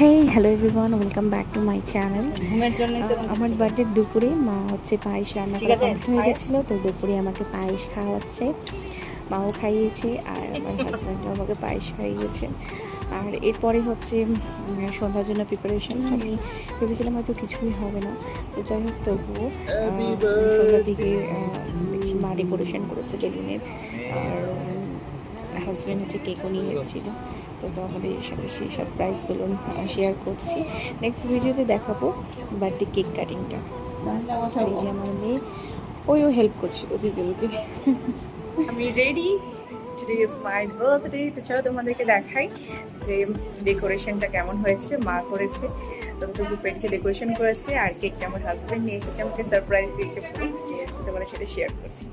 Hey hello everyone, welcome back to my channel. ঘুমের জন্যই তো আমার বার্থডের দুপুরে মা হচ্ছে পায়েস রান্না ঠিক করা আছে কমপ্লিট হয়ে পায়েস গেছিলো, তো দুপুরে আমাকে পায়েস খাওয়াচ্ছে। মাও খাইয়েছে আর আমার হাজব্যান্ডও আমাকে পায়েস খাইয়েছে। আর এরপরে হচ্ছে সন্ধ্যার জন্য প্রিপারেশন। আমি ভেবেছিলাম হয়তো কিছুই হবে না, তো যাই হোক তবুও সন্ধ্যার দিকে দেখছি মা ডেকোরেশন করেছে বেলুনের। আর হাজব্যান্ড হচ্ছে কেকও নিয়ে এসেছিলো, তো আমাদের সাথে সেই সারপ্রাইজগুলো শেয়ার করছি। নেক্সট ভিডিওতে দেখাবো বার্থডে কেক কাটিংটা। আর এই যে আমার মেয়ে, ও হেল্প করছিল দিদিকে। আমি ready. Today is my birthday. তো চলো তোমাদেরকে দেখাই যে ডেকোরেশনটা কেমন হয়েছে। মা করেছে, ততটুকু পেরেছে, ডেকোরেশন করেছে। আর কেকটা আমার হাজব্যান্ড নিয়ে এসেছে, আমাকে সারপ্রাইজ দিয়েছে পুরো। তোমাদের সাথে শেয়ার করছি।